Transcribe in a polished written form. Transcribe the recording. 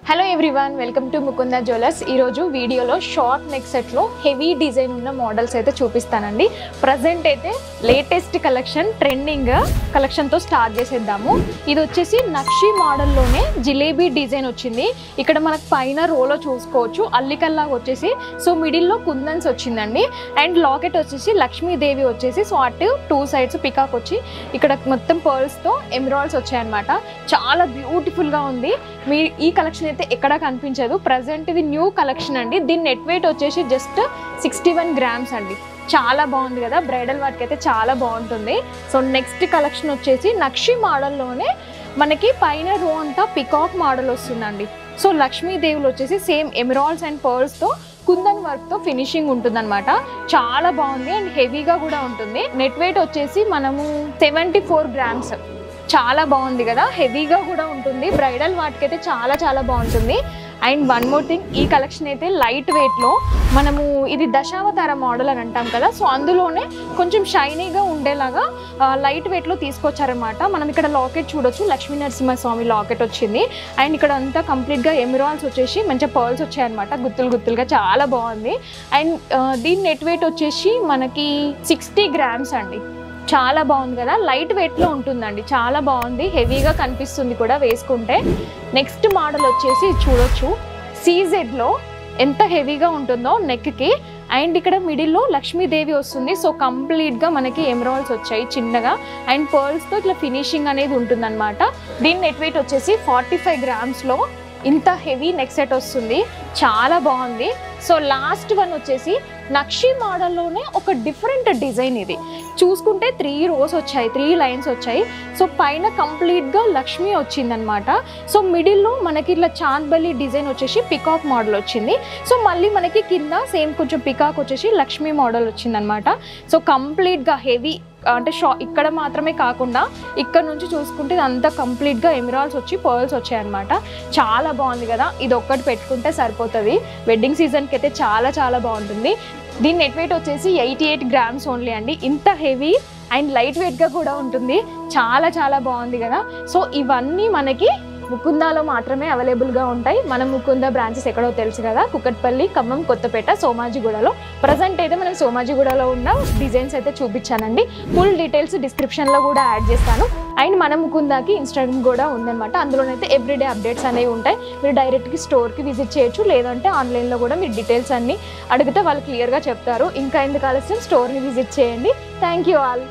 Hello everyone, welcome to Mukunda jewellers. ఈరోజు వీడియోలో short neck సెట్లో హెవీ డిజైన్ ఉన్న మోడల్స్ అయితే చూపిస్తానండి. ప్రజెంట్ అయితే లేటెస్ట్ కలెక్షన్, ట్రెండింగ్ కలెక్షన్తో స్టార్ట్ చేసేద్దాము. ఇది వచ్చేసి నక్షి మోడల్లోనే జిలేబీ డిజైన్ వచ్చింది. ఇక్కడ మనకు పైన రోలో చూసుకోవచ్చు అల్లికల్లాగా వచ్చేసి, సో మిడిల్లో కుందన్స్ వచ్చిందండి. అండ్ లాకెట్ వచ్చేసి లక్ష్మీదేవి వచ్చేసి, సో అటు టూ సైడ్స్ పికాక్ వచ్చి ఇక్కడ మొత్తం పర్ల్స్తో ఎమరాల్డ్స్ వచ్చాయన్నమాట. చాలా బ్యూటిఫుల్గా ఉంది. మీరు ఈ కలెక్షన్ అయితే ఎక్కడా కనిపించదు. ప్రజెంట్ ఇది న్యూ కలెక్షన్ అండి. దీని నెట్ వెయిట్ వచ్చేసి జస్ట్ 61 grams అండి. చాలా బాగుంది కదా, బ్రైడల్ వాటికి అయితే చాలా బాగుంటుంది. సో నెక్స్ట్ కలెక్షన్ వచ్చేసి నక్షి మోడల్లోనే మనకి పైన రో అంతా పికాక్ మోడల్ వస్తుందండి. సో లక్ష్మీదేవులు వచ్చేసి సేమ్ ఎమరాల్డ్స్ అండ్ పర్ల్స్తో కుందన్ వర్క్తో ఫినిషింగ్ ఉంటుందన్నమాట. చాలా బాగుంది అండ్ హెవీగా కూడా ఉంటుంది. నెట్ వెయిట్ వచ్చేసి మనము 74 grams. చాలా బాగుంది కదా, హెవీగా కూడా ఉంటుంది. బ్రైడల్ వాటికైతే చాలా చాలా బాగుంటుంది. అండ్ వన్ మోర్ థింగ్, ఈ కలెక్షన్ అయితే లైట్ వెయిట్లో మనము ఇది దశావతార మోడల్ అని అంటాం కదా, సో అందులోనే కొంచెం షైనీగా ఉండేలాగా లైట్ వెయిట్లో తీసుకొచ్చారనమాట. మనం ఇక్కడ లాకెట్ చూడొచ్చు, లక్ష్మీ నరసింహస్వామి లాకెట్ వచ్చింది. అండ్ ఇక్కడ అంతా కంప్లీట్గా ఎమరాల్డ్స్ వచ్చేసి మంచిగా పర్ల్స్ వచ్చాయన్నమాట, గుత్తులు గుత్తులుగా చాలా బాగుంది. అండ్ దీని నెట్ వెయిట్ వచ్చేసి మనకి 60 grams అండి. చాలా బాగుంది కదా, లైట్ వెయిట్లో ఉంటుందండి, చాలా బాగుంది, హెవీగా కనిపిస్తుంది కూడా వేసుకుంటే. నెక్స్ట్ మోడల్ వచ్చేసి చూడొచ్చు, సీజెడ్లో ఎంత హెవీగా ఉంటుందో నెక్కి. అండ్ ఇక్కడ మిడిల్లో లక్ష్మీదేవి వస్తుంది. సో కంప్లీట్గా మనకి ఎమరాల్డ్స్ వచ్చాయి చిన్నగా, అండ్ పర్ల్స్తో ఇట్లా ఫినిషింగ్ అనేది ఉంటుందన్నమాట. దీని నెట్ వెయిట్ వచ్చేసి 45 grams ఇంత హెవీ నెక్ సెట్ వస్తుంది, చాలా బాగుంది. సో లాస్ట్ వన్ వచ్చేసి నక్షి మోడల్లోనే ఒక డిఫరెంట్ డిజైన్. ఇది చూసుకుంటే 3 rows వచ్చాయి, 3 lines వచ్చాయి. సో పైన కంప్లీట్గా లక్ష్మి వచ్చిందనమాట. సో మిడిల్లో మనకి ఇట్లా చాంద్బలి డిజైన్ వచ్చేసి పికాక్ మోడల్ వచ్చింది. సో మళ్ళీ మనకి కింద సేమ్ కొంచెం పికాక్ వచ్చేసి లక్ష్మి మోడల్ వచ్చిందనమాట. సో కంప్లీట్గా హెవీ అంటే ఇక్కడ మాత్రమే కాకుండా ఇక్కడ నుంచి చూసుకుంటే అంతా కంప్లీట్గా ఎమరాల్డ్స్ వచ్చి పర్ల్స్ వచ్చాయన్నమాట. చాలా బాగుంది కదా, ఇది ఒక్కటి పెట్టుకుంటే సరిపోతుంది. వెడ్డింగ్ సీజన్కి అయితే చాలా చాలా బాగుంటుంది. దీని నెట్ వెయిట్ వచ్చేసి 88 grams ఓన్లీ అండి. ఇంత హెవీ అండ్ లైట్ వెయిట్గా కూడా ఉంటుంది, చాలా చాలా బాగుంది కదా. సో ఇవన్నీ మనకి ముకుందాలో మాత్రమే అవైలబుల్గా ఉంటాయి. మనం ముకుందా బ్రాంచెస్ ఎక్కడో తెలుసు కదా, కుకట్పల్లి, ఖమ్మం, కొత్తపేట, సోమాజిగూడలో. ప్రజెంట్ అయితే మనం సోమాజిగూడలో ఉన్న డిజైన్స్ అయితే చూపించానండి. ఫుల్ డీటెయిల్స్ డిస్క్రిప్షన్లో కూడా యాడ్ చేస్తాను. అండ్ మన ముకుందాకి ఇన్స్టాగ్రామ్ కూడా ఉందన్నమాట, అందులోనైతే ఎవ్రీడే అప్డేట్స్ అనేవి ఉంటాయి. మీరు డైరెక్ట్గా స్టోర్కి విజిట్ చేయొచ్చు, లేదంటే ఆన్లైన్లో కూడా మీరు డీటెయిల్స్ అన్నీ అడిగితే వాళ్ళు క్లియర్గా చెప్తారు. ఇంకా ఎందుకు ఆలస్యం, స్టోర్ని విజిట్ చేయండి. Thank you all.